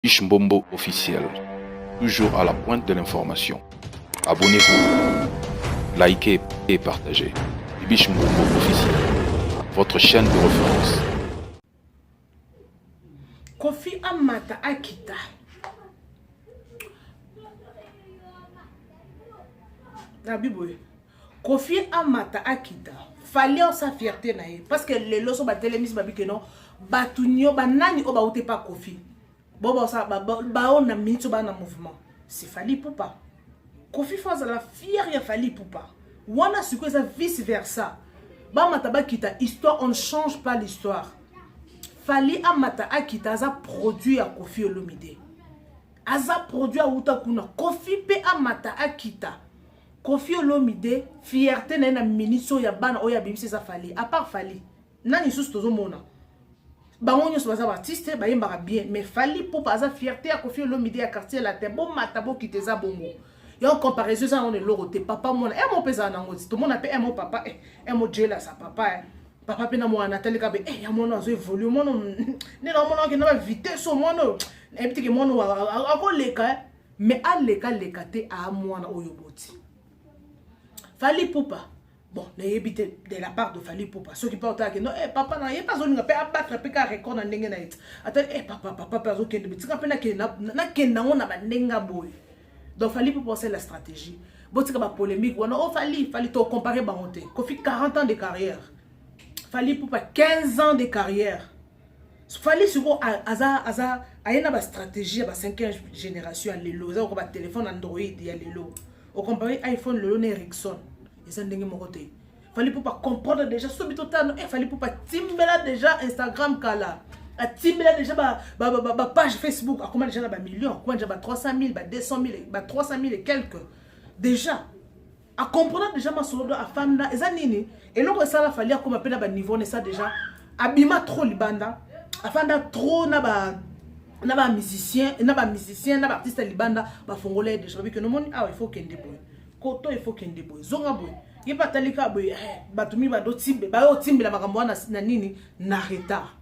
Mbombo officiel, toujours à la pointe de l'information. Abonnez-vous, likez et partagez. Mbombo officiel, votre chaîne de référence. Kofi Amata Akita. Kofi Amata Akita. Fallait sa fierté naïe parce que les losos ba télémis ba bikeno batunyo ba nani o ba ote pas Kofi. Bon ça ba on a mis ba na mouvement. C'est Fally Ipupa. Kofi faza la fière ya Fally Ipupa. Wana suko ça vice versa. Ba mataba kita histoire on ne change pas l'histoire. Fally Amata Akita aza produit à Koffi Olomide. Aza produit à Utakuna. Kofi pe Amata Akita. Koffi Olomide, fierté na ministre ya bana oya bimisi za Fally. À part Fally, nani sous tozo mona. Bango nyo sobaza artiste, ba yembara bien, mais Fally Ipupa aza fierté à Koffi Olomide ya quartier la terre. Bon matabo kiteza bongo. Ya en comparaison ça on est loroté papa mona. Mon pesa na ngoti. Tout monde appelle mon papa, mon jela sa papa. Papa pena mo Nathalie kabe ya mono azo évolue mono ne na mono ke na vitesse au mono e petit ke mono ako leka mais a leka te a mwana oyo boti. Fally Ipupa bon na yebite de la part de Fally Ipupa ceux qui partent que non papa na ye pas zoninga pe abattre pe ka record na ndenge na it ata papa azo kende bitika pe na kenda ngona ba ndenga boy. Donc Fally Ipupa c'est la stratégie botika ba polémique wana oh Fally to comparer ba honte Kofi 40 ans de carrière. Fally Ipupa 15 ans de carrière. Fally Ipupa aza ayena ba stratégie ba 5e génération à lelo za ko ba téléphone Android ya lelo. Au comparé iPhone lelo na Ericsson. Ils ont ndenge mokote. Fally Ipupa comprendre déjà subito tano Fally Ipupa timbela déjà Instagram kala. A timbela déjà ba page Facebook a comment déjà ba millions, comment déjà ba 300 000, ba 200 000, ba 300 000 et quelques. Déjà à comprendre déjà ma solo à fanda ezanini et donc ça la Fally comme appelle ba niveau ne ça déjà abima trop libanda afanda trop na ba musicien na ba artiste libanda ba fongolais déjà parce que no moni ah il faut kende boy koto il faut kende boy zonga boy il pas talika boy batumi ba do timbe ba o timbe la makambo na nini na retard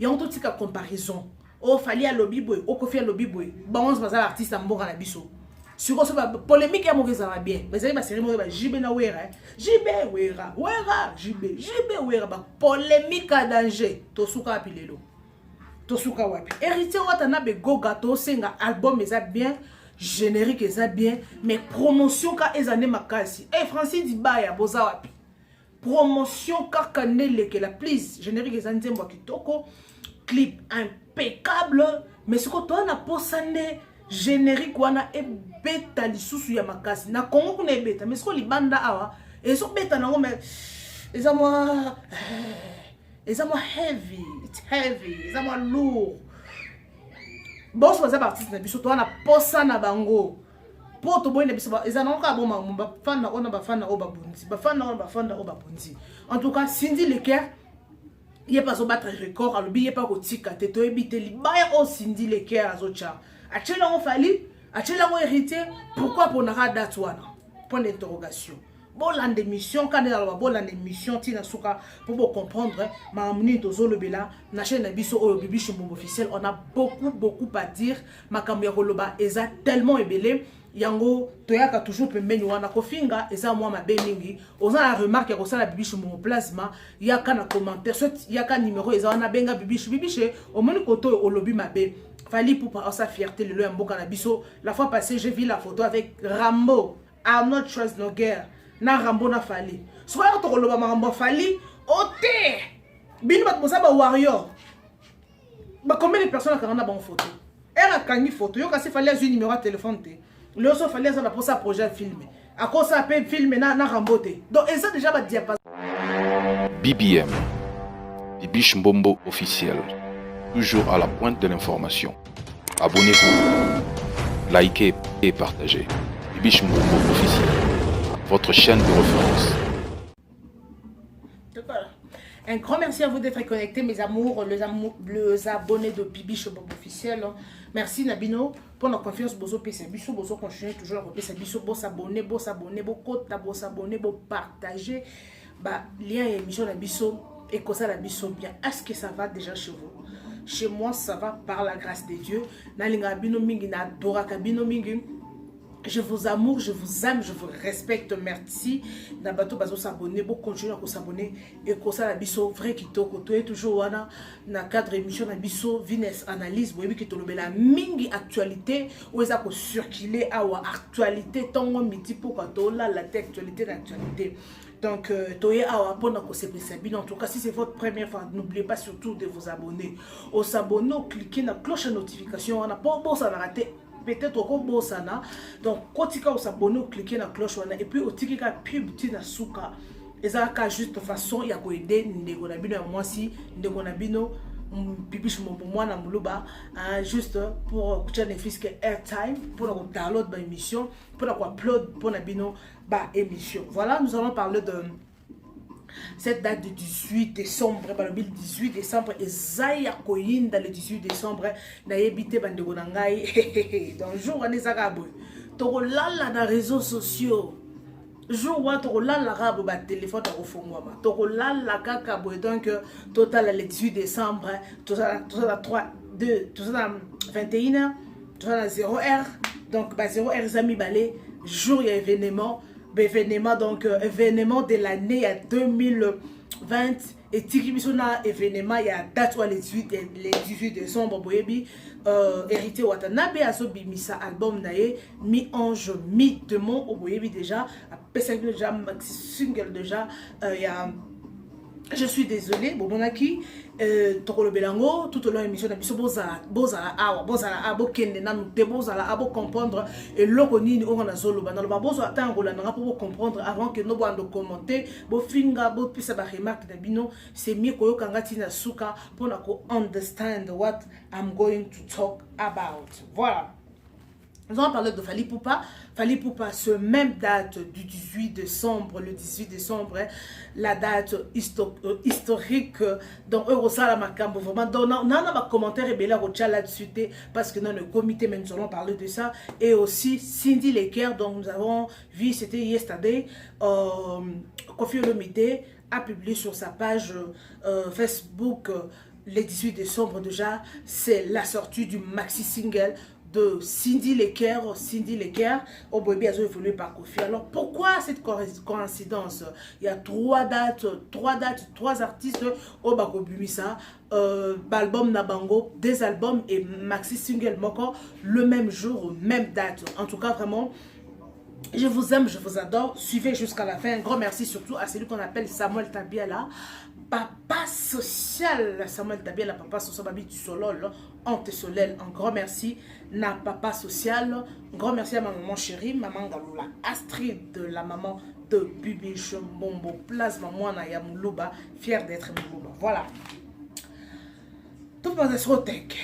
ya on tika comparaison o Fally a lobby boy o Kofi a lobby boy ba on bazala artiste mbonga na biso. Sur ce polémique ya moko ça va bien mais ça va cérémonie ba JB na wera JB wera ba polémique à danger to suka apilelo to suka wapi héritier wata na be goga to senga album eza bien générique eza bien mais promotion ka ezane makasi Francis Dibaya boza wapi promotion ka kanele que la please générique eza nzembo kitoko clip impeccable mais ce que toi na posane générique wana ebeta lisusu ya makasi na Congo kuna ebeta mais siko libanda awa ezo beta nango mais eza moi heavy, it's heavy, eza moi lourd. Boss was artiste na biso to wana posa na bango poto boy na biso eza nango ka boma ba fana ona ba fana o babunzi ba fana ona ba fana o babunzi. En tout cas Cindy Leker il pas zo battre record alobi pas ko tika te to ebite libaya o Cindy Leker azocha achela on Fally achela on hérité pourquoi pour na date wana point d'interrogation. Bon l'émission quand on bon l'émission tina suka pour comprendre mamuni tozolo bela na chaîne biso oyo Bibiche Mbombo officiel on a beaucoup à dire makambo ya koloba eza tellement ebelé yango toyaka toujours pembeni wana kofinga eza moi mabe mingi oza la remarque ya kosala Bibiche Mbombo plasma yaka na commentaire soit yaka numéro eza wana benga Bibiche omoni koto olobi mabe Fally Ipupa sa fierté le mboka na biso. La fois passée j'ai vu la photo avec Rambo Arnold Schwarzenegger na Rambo na Fally soit to koloba Rambo Fally ote bino bat bosa ba warrior ba combien de personnes ka na ba photo era kangi photo yo kasi Fally azui numéro de téléphone te le so Fally azana pour ça projet filmer à cause ça peut filmer na Rambo te donc et ça déjà ba diapason BBM Bibiche Mbombo officiel, toujours à la pointe de l'information. Abonnez-vous, likez et partagez. Bibiche Mbombo officiel, votre chaîne de référence. Un grand merci à vous d'être connectés, mes amours, les abonnés de Bibiche Mbombo officiel. Merci Nabino pour la confiance. Bozo PC Bisso, Bozo continuez toujours à PC Bisso, Bozo s'abonner, Bozo s'abonner, Bozo partager. Bah lien et émission Nabisso et ça la Bisso bien. Est-ce que ça va déjà chez vous? chez moi ça va par la grâce de Dieu. Nalinga bino mingi na doraka bino mingi. Je vous amour, je vous aime, je vous respecte, merci. Nabato bazo s'abonner, bon continuer à s'abonner et que ça la biso vrai qui toko to est toujours wana na cadre émission na biso Vines analyse boyebi ki to lobela mingi actualité ou eza ko circuler awa actualité tongo miti pour to la actualité d'actualité. Donc, toye awa pona ko sepesa bino. En tout cas, si c'est votre première fois, n'oubliez pas surtout de vous abonner. Au s'abonner, cliquez na cloche de notification, on a pas bon ça va rater. Peut-être au combo sana. Donc, quand vous s'abonner, cliquez sur la cloche et puis au tiki ka pub tina suka. Et ça ka juste façon il y a ko aider ndeko na bino moi si ndeko na bino pipiche mon pour moi na muluba juste pour que les fils que airtime pour le download de l'émission pour la upload pour na bino ba émission. Voilà, nous allons parler de cette date du 18 décembre, le 18 décembre, et Zaya Koyin dans le 18 décembre, na yebite bandeko na ngai. Donc jour on est à toko lala na réseaux sociaux. Jour où toko lala rabo ba téléphone ta kofongwama. Toko lala kaka boy donc total le 18 décembre, tout ça 3 2 tout ça 21h, tout ça 0h. Donc ba 0h zami balé, jour il y a événement donc événement de l'année 2020 et tikibisona événement il y a date le 18 décembre boyebi hérité Watanabe aso bimisa album nae mi ange mi démon au boyebi déjà pesa déjà maxi single déjà il y a je suis désolé bonaki tokolo belango tout au long émission na biso bozala abo kende na nous te bozala abo comprendre et loko nini on a zolo bana ba bozo atango la nga pour comprendre avant que no bando commenter bo finga bo pisa ba remarque na bino c'est mieux ko yokanga tina suka pour na ko understand what I'm going to talk about. Voilà. Nous allons parler de Fally Ipupa. Fally Ipupa, ce même date du 18 décembre, le 18 décembre, la date historique. Donc, Eurosala Makambo, vraiment. Donc, on a un commentaire et bien là-dessus, parce que dans le comité, mais nous allons parler de ça. Et aussi, Cindy Leker, donc nous avons vu, c'était yesterday, Koffi Olomide a publié sur sa page Facebook le 18 décembre déjà, c'est la sortie du maxi single de Cindy Leker, au bébé a évolué par Koffi. Alors pourquoi cette coïncidence? Il y a trois dates, trois artistes au Bakobumisa, album Nabango, des albums et maxi single Moko le même jour, même date. En tout cas vraiment, je vous aime, je vous adore. Suivez jusqu'à la fin. Un grand merci surtout à celui qu'on appelle Samuel Tabiala. Papa social, Samuel Tabiala, papa social, babi du solol, Ante Solel, un grand merci. Na papa social, un grand merci à ma maman chérie, maman Galoula, Astrid, la maman de Bibi Chombombo, Plasma Moana Yamoulouba, fière d'être Moulouba. Voilà. Tout le monde est sur le tech.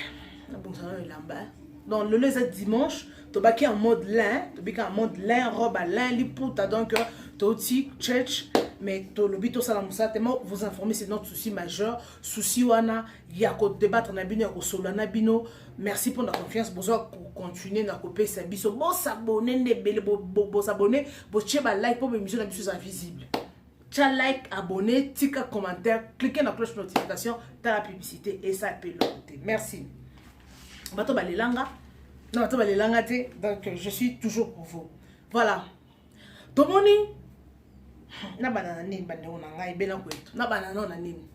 Donc le lundi dimanche, tu vas en mode lin, robe à lin, liputa, donc tu aussi church. Mais l'obito salamusa tellement vous informer c'est notre souci majeur souci wana ya ko débattre na bino ya ko solo na bino. Merci pour la confiance besoin pour continuer na copier sa biso bon s'abonner ne belle bon s'abonner bon cheba like pour émission na biso invisible tcha like abonner tika commentaire cliquez na cloche de notification dans la publicité et ça peut l'autre. Merci bato balelanga non bato balelanga te donc je suis toujours pour vous. Voilà tout le monde na banana nini bandeko na ngai bela kwetu na banana na nini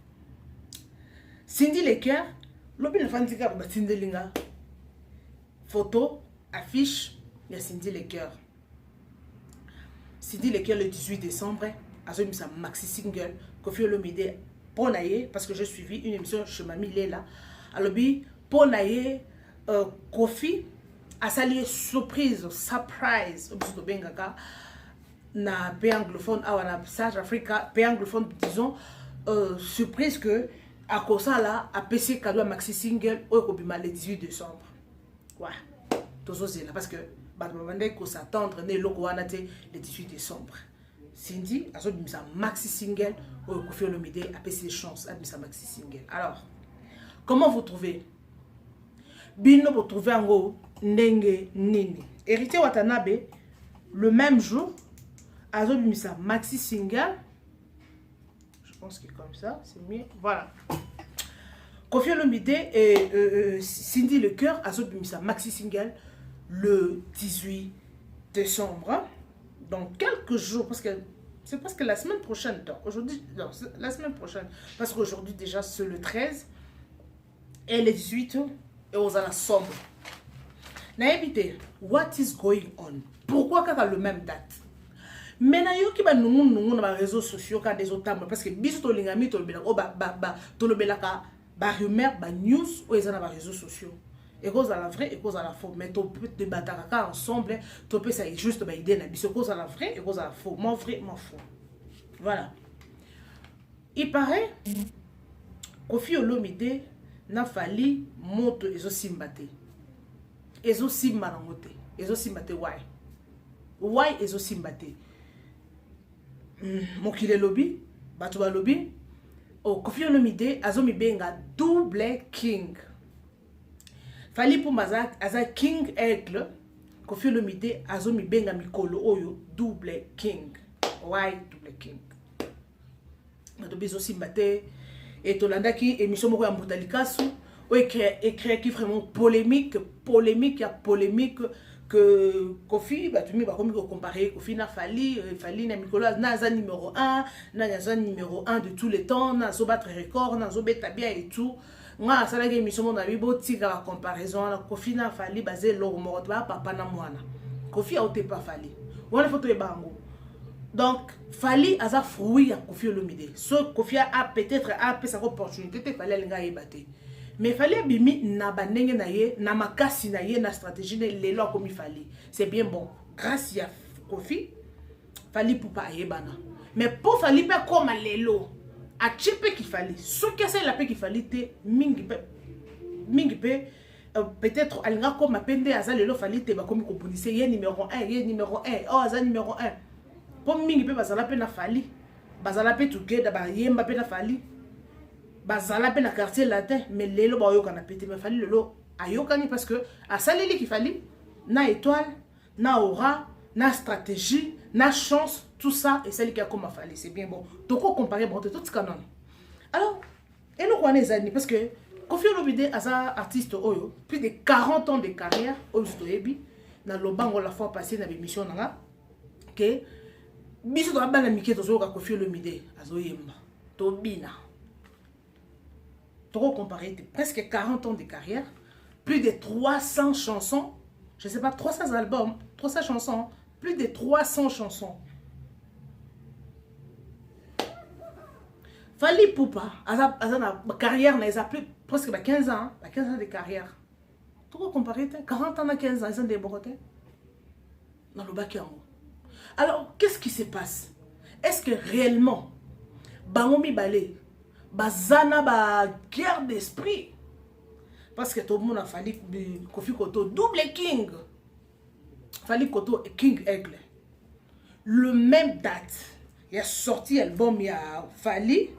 Cindy Leker lobi na fandika ba Cindy linga photo affiche ya Cindy Leker le 18 décembre azo misa maxi single Koffi Olomide ponaye parce que j'ai suivi une émission chez Mamie Lela alobi ponaye Koffi a sali surprise obiso bengaka na pays anglophone na South Africa pays anglophone disons surprise que à cause là a PC cadeau maxi single au kobima le 18 décembre ouais toujours c'est là parce que bandé ko s'attendre né loko wana te le 18 décembre Cindy a bimisa maxi single au Koffi Olomide a PC chance a bimisa maxi single. Alors comment vous trouvez bino vous trouvez ngo ndenge nini hérité Watanabe le même jour Azobimisa maxi single, je pense que comme ça c'est mieux. Voilà. Kofi Olomide et Cindy Le Cœur a sorti maxi single le 18 décembre. Hein? Dans quelques jours, parce que c'est presque la semaine prochaine. Aujourd'hui, non, la semaine prochaine. Parce qu'aujourd'hui, déjà, c'est le 13 et le 18, et on a la sombre. Naïbité, what is going on? Pourquoi quand le même date? Mais na yo ki ba nungu na ba réseaux sociaux ka des autres parce que biso to lingami to lebela o to lebela ka ba rumeur ba news o ezana ba réseaux sociaux. Et cause à la vraie et cause à la faux. Mais to peut débattre ensemble, to peut ça juste ba idée na biso cause à la vraie et cause à la faux. Mon vrai, mon faux. Voilà. Il paraît Kofi Olomide n'a fallu moto ezo simbate. Ezo simbarangote. Ezo simbate why? Why ezo simbate? Mokile lobby, Batuba lobby. Oh, Kofi Olomide azomi benga double king. Fali pour maza aza king aigle. Kofi Olomide azomi benga mikolo oyo double king. Why double king? Batuba ezo simbate. Et tolandaki émission moko ya Mbutalikasu. Écrit qui vraiment polémique, il y a polémique que Kofi, tu m'as comparé Kofi na Fali na Nicolas, na numéro 1, na numéro 1 de tous les temps, na zo battre record, na zo beta bien et tout. Nga sala ga émission na bibo tika la comparaison na Kofi na Fali basé lo mort ba papa na mwana. Kofi a oté pas Fali. Wala photo e bango. Donc Fali a fruit à Kofi Olomide. So Kofi a peut-être a cette opportunité te fallait linga yebate. Mais il fallait bimi na banenge na ye na makasi na ye na stratégie de lelo comme il fallait. C'est bien bon. Grâce à Kofi, fallait pour pas yebana. Mais pour fallait pas comme lelo. A chipe qu'il fallait. Ce que c'est la paix qu'il fallait te mingi pe peut-être alinga comme pende aza lelo fallait te ba comme composition ye numéro 1, ye numéro 1. Oh aza numéro 1. Pour mingi pe bazala pe na fallait. Bazala pe together ba yemba pe na fallait. Bazala pe na quartier latin mais lelo ba yoka na pété mais fallait lelo ayokani parce que à saleli qu'il fallait na étoile na aura na stratégie na chance tout ça et celle qui a comme fallait c'est bien bon toko comparer bon tout ce canon alors et nous connaissons ani parce que Kofi Olomide asa artiste oyo plus de 40 ans de carrière au Stoyebi na lobango la fois passée na émission nanga que biso to bana miketo zo ka Kofi Olomide azoyemba to bina comparer presque 40 ans de carrière, plus de 300 chansons, je ne sais pas, 300 albums, 300 chansons, plus de 300 chansons. Fali Poupa, ma carrière, n'a plus presque 15 ans, 15 ans de carrière. Pourquoi comparer 40 ans à 15 ans, ils ont des borotés dans le bac. Alors, qu'est-ce qui se passe? Est-ce que réellement, Bangomi Balé, bazana ba guerre d'esprit parce que tout le monde a fallu Kofi Koto double king fallu Koto king aigle le même date il y a sorti album il y a Fali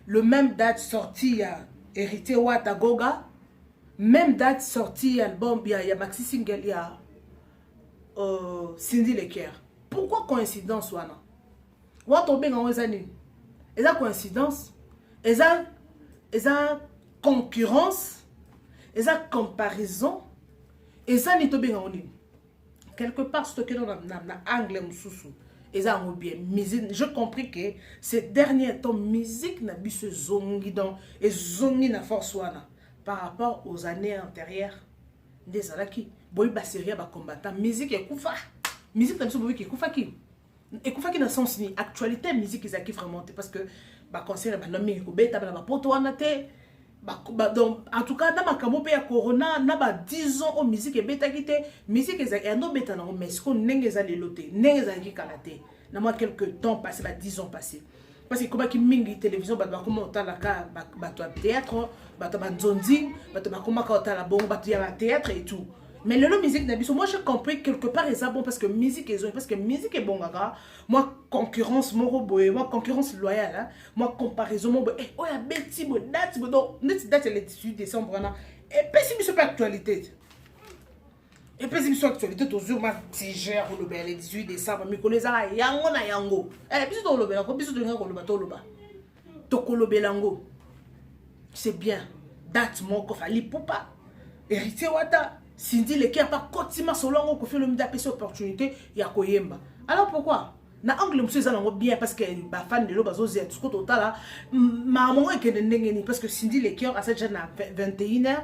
le même date sorti il y a Hérité Watagoga même date sorti album il y a maxi single il y a Cindy Le Cœur. Pourquoi coïncidence wana wa tomber en wezani et la coïncidence et ça concurrence, et ça comparaison, et ça n'est pas bien. Quelque part, ce que nous avons anglais, et ça bien musique. Je compris que ces derniers temps, musique n'a pas ce zongi dans et zongi n'a force par rapport aux années antérieures. Des alaki, boy basseria ba combattant, musique et koufa, musique n'a pas qui koufa qui. Et koufa qui n'a sens ni actualité musique ils qui vraiment parce que ba concert ba nomi ko beta ba poto wana te donc en tout cas dans ma kamo pe ya corona na ba 10 ans au musique et beta qui te musique ezaki ando beta na mais ce qu'on nenge za lelote nenge za ki kalate na moi quelques temps passé ba 10 ans passé parce que comme qui mingi télévision ba comment otala ka ba to théâtre ba to ba nzonzi ba to ba comment ka otala bon ba to ya théâtre et tout. Mais le musique n'habite. Moi, j'ai compris quelque part et ça bon parce que musique est parce que musique est bon gaga. Moi concurrence mon robot, moi concurrence loyale, hein? Moi comparaison mon eh oh ya beti bo date donc date le 18 décembre là. Et puis si c'est pas actualité. Et puis si c'est actualité toujours ma tigère le 18 décembre mi koleza yango na yango. Eh biso to lobela ko biso to ngako loba to loba. To ko lobelango. C'est bien. date moko fali pupa héritier wata Cindy Leker pas kotima solongo ko fait le mida pesi opportunité ya koyemba. Alors pourquoi na angle monsieur ça nango bien parce que ba fan de lo bazo zia tout total là maman que ndengeni parce que Cindy Leker à cette jeune à 21h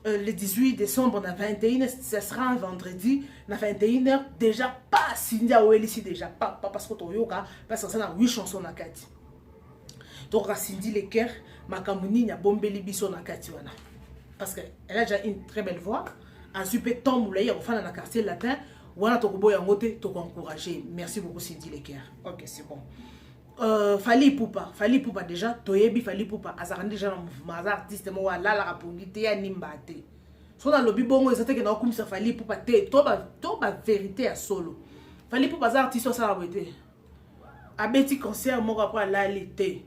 le 18 décembre na 21h ça sera un vendredi na 21h déjà pas Cindy a ici déjà pas parce que to yoka parce que ça na 8 chansons na kati. Donc Cindy Leker makamuni nya bombeli biso na kati wana parce que elle a déjà une très belle voix. En super temps moulay au fin dans quartier latin voilà to kobo yango te to encourager. Merci beaucoup Cindy Leker. OK, c'est bon. Fali Poupa déjà toyebi Fali Poupa azarandi déjà dans mouvement artiste mo wala la rapongité ya nimbate. So dans lobby bongo ezate ke na comme ça Fali Poupa te to ba vérité à solo. Fali Poupa za artiste ça la beauté. A beti concert mo après la l'été.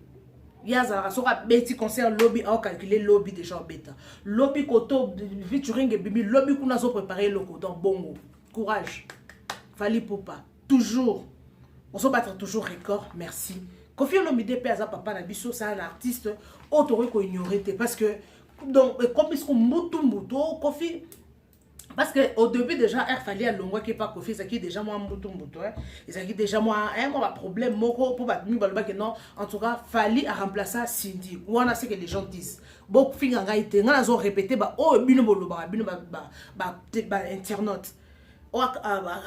Yaza soka beti concert lobby a calculer lobby déjà bêta lobby koto featuring et bibi lobby kuna zo préparer loko donc bongo courage Fali Poupa toujours on se battre toujours record merci Koffi Olomide pe aza papa na biso c'est un artiste autoré ko ignorer parce que donc comme ils sont mutu Koffi parce que au début déjà il fallait à longue qui pas Koffi ça qui déjà moi mutu hein et ça qui déjà moi un problème moko pour battre que non en tout cas fallait à remplacer Cindy ou on a ce que les gens disent beaucoup finga ngaité ngana zo répéter ba oh bino bolo ba internaute ou à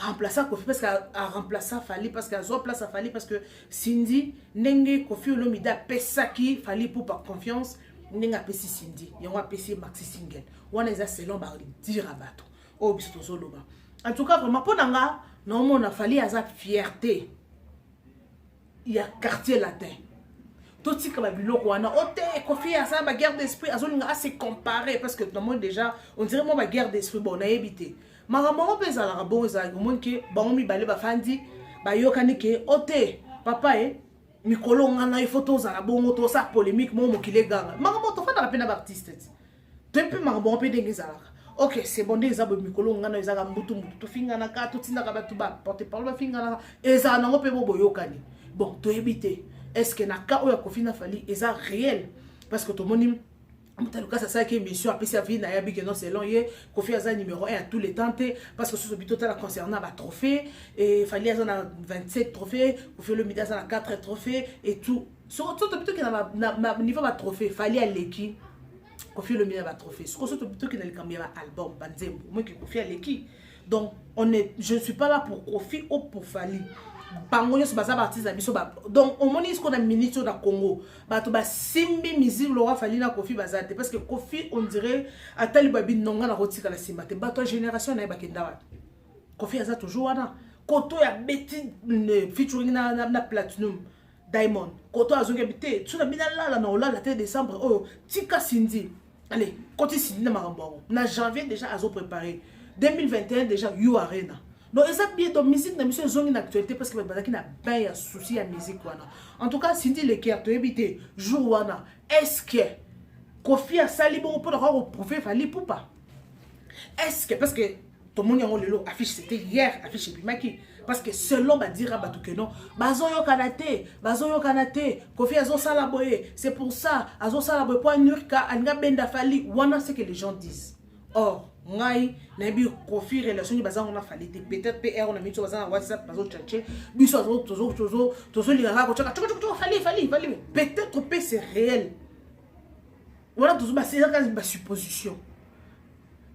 remplacer Koffi parce qu'à remplacer fallait parce qu'à zo place fallait parce que Cindy nenge Koffi Olomide pesa qui fallait pour pas confiance nenge pesi Cindy yango pesi maxi single on est selon ba dire à bateau oh biso zoloba en tout cas vraiment pour nanga non on a fallu à sa fierté il y a quartier latin tout ce que ba biloko wana ote Koffi à ça ba guerre d'esprit azolinga assez comparer parce que normalement déjà on dirait moi ba guerre d'esprit bon na évité maman pesa la bon za monde que ba mi balé ba fandi ba yokani ke ote papa mikolo ngana il faut tous à bon to ça polémique mo mokile ganga maman to fa na pena ba artiste depuis maman pe dengezala. OK, c'est bon déjà bo mikolo ngana ezaka mbutu to finga na ka to tinda ka batu ba porte parole ba finga na eza na ngope bo boyokani. Bon, to éviter. Est-ce que na ka o ya Koffi na fali eza réel parce que to moni mutaluka ça qui émission après sa vie na ya big non selon ye Koffi aza numéro 1 à tous les temps parce que ce bito la concernant ba trophée et fali aza na 27 trophées Koffi Olomide aza na 4 trophées et tout. Surtout bito qui na niveau ba trophée fali à l'équipe Koffi Olomide va trophée. Ce que c'est plutôt qu'il a le album, banzembo. Moi qui Koffi à l'équipe. Donc je ne suis pas là pour Koffi ou pour Fali. Bangonyo se basa artiste abiso ba. Donc au moment où on a ministre dans Congo, ba to ba simbi musique Laura Fali na Koffi bazate parce que Koffi on dirait atali babi nonga na rotika la simate. Ba to génération na ba kenda. Koffi aza toujours wana. Koto ya beti featuring na platinum. Diamond, koto azongi habité, tu na bina là na ola la tête décembre, oh, tika Cindy. Allez, côté Cindy na marambo. Na janvier déjà azo préparé. 2021 déjà You Arena. Donc ça bien donc musique na mission zongi actualité parce que bazaki na ben ya souci ya musique wana. En tout cas Cindy Leker to habité jour wana. Est-ce que Koffi a sali bon pour avoir prouver Fali Poupa? Est-ce que parce que tout le monde a le affiche c'était hier affiche Bimaki parce que selon ba dira ba tout que non bazo yo kanate Koffi azo sala boye c'est pour ça azo sala boye point nurka anga benda Fali wana c'est que les gens disent. Or ngai na bi Koffi relation ni bazango na Fali peut-être PR on a mis sur bazango WhatsApp bazo tchatcher biso azo toujours lira ko tchaka Fali peut-être que c'est réel voilà tout ça c'est une supposition.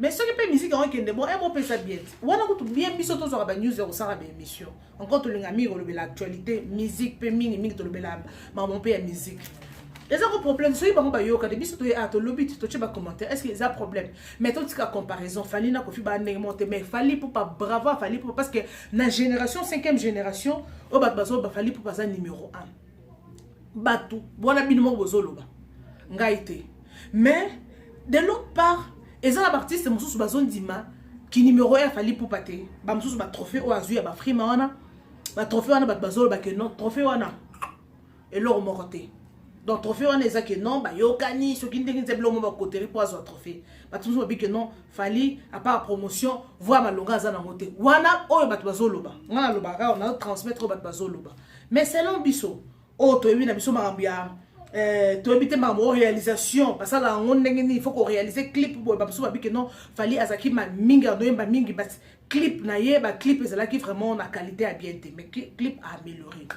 Mais ce qui peut musique en week-end, bon, on peut ça bien. On a bien mis sur la news et on s'en va émission. Encore tout le monde l'actualité, musique, peut mini tout le monde maman peut musique. Les autres problèmes, soit ils vont pas yoka, des bisous à ton lobby, tu te commentaire. Est-ce qu'il y a un problème? Mettons une comparaison. Fali na Koffi ba monter, mais Fali pour pas bravo, Fali pour parce que la génération 5e génération, au bat bazo ba Fali pour pas ça numéro 1. Batou, voilà binimo bozolo ba. Ngaité. Mais de l'autre part et ça la partie c'est mon sous bazon dima qui numéro 1 Fali Poupa te ba mon sous ba trophée au azu ya ba frima wana ba trophée wana ba bazolo ba que non trophée wana et l'or moroté donc trophée wana eza que non ba yokani ce qui ndenge nzeblo mo ba côté pour azu trophée ba tout ba que non Fali à part promotion voir malonga za na moté wana o ba bazolo ba ngana lo ba on a transmettre ba bazolo ba mais selon biso o to ebi na biso marambia toyebi te makambo réalisation basala yango ndenge nini il faut qu'on réalise clip boye babiso babi ke non fali azalaki mingi azoyemba mingi basi clip na ye baclip ezalaki vraiment na qualité ya bien te mais clip a amélioré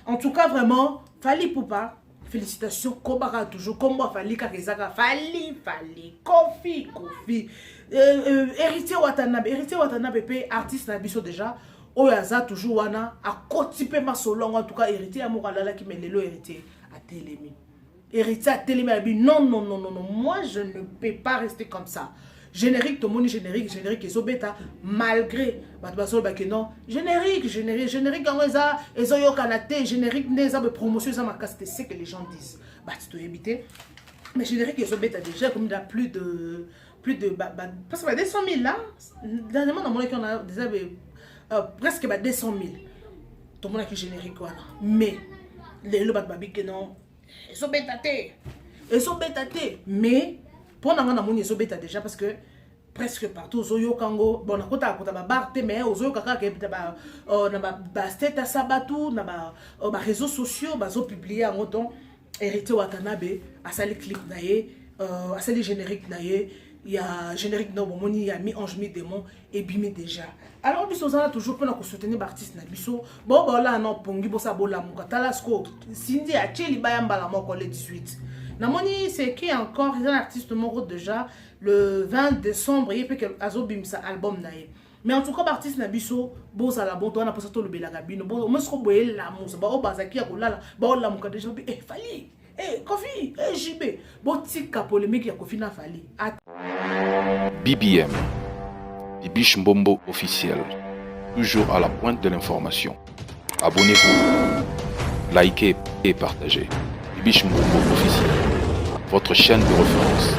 en tout cas vraiment Fally Ipupa félicitations kobaka toujours kombo Fally kaka ezaka Fally Kofi héritier Watanabe pe artiste na biso déjà oyo aza toujours wana akoti pe masolongo en tout cas héritier amour alalaki mais lelo héritier à Télémi. Héritier à Télémi, non, moi je ne peux pas rester comme ça. Générique, tout le monde générique, ils ont bêta, malgré, non, générique, ils ont eu canate, générique, ils ont promotion, ils ont c'est ce que les gens disent. Bah, tu dois éviter. Mais générique, ils ont bêta déjà, comme il y a plus de, parce que 200 000 là, dernièrement, dans mon équipe, on a déjà presque 200 000. Tout le monde a générique, voilà. Mais, les lots de non, ils sont bêtatés. Mais, pour nous, ils sont bêtatés déjà parce que presque partout, aux Oyo Kango, bon, on a kota barte, mais aux Oyo Kaka, on a state sabatu, on a réseaux sociaux, on a publié en autant, hérité Watanabe, à sali clip naye, à sali générique naye. Il y a générique non bon il y a mis ange mis démon et bimé déjà alors biso ça toujours pour nous soutenir l'artiste na biso bon là non pongi bo sa bola muka talasco Cindy a cheli bayamba la moko le 18 na moni c'est qui encore un artiste moko déjà le 20 décembre il peut que azobim sa album nae mais en tout cas artiste na biso bo ça la bon toi na posa to le belaka bino bo mo sko boye la musa ba obazaki ya kolala ba la muka déjà Fally Kofi JB botika polémique ya Kofi na Fally BBM, Bibiche Mbombo officiel, toujours à la pointe de l'information. Abonnez-vous, likez et partagez. Bibiche Mbombo officiel, votre chaîne de référence.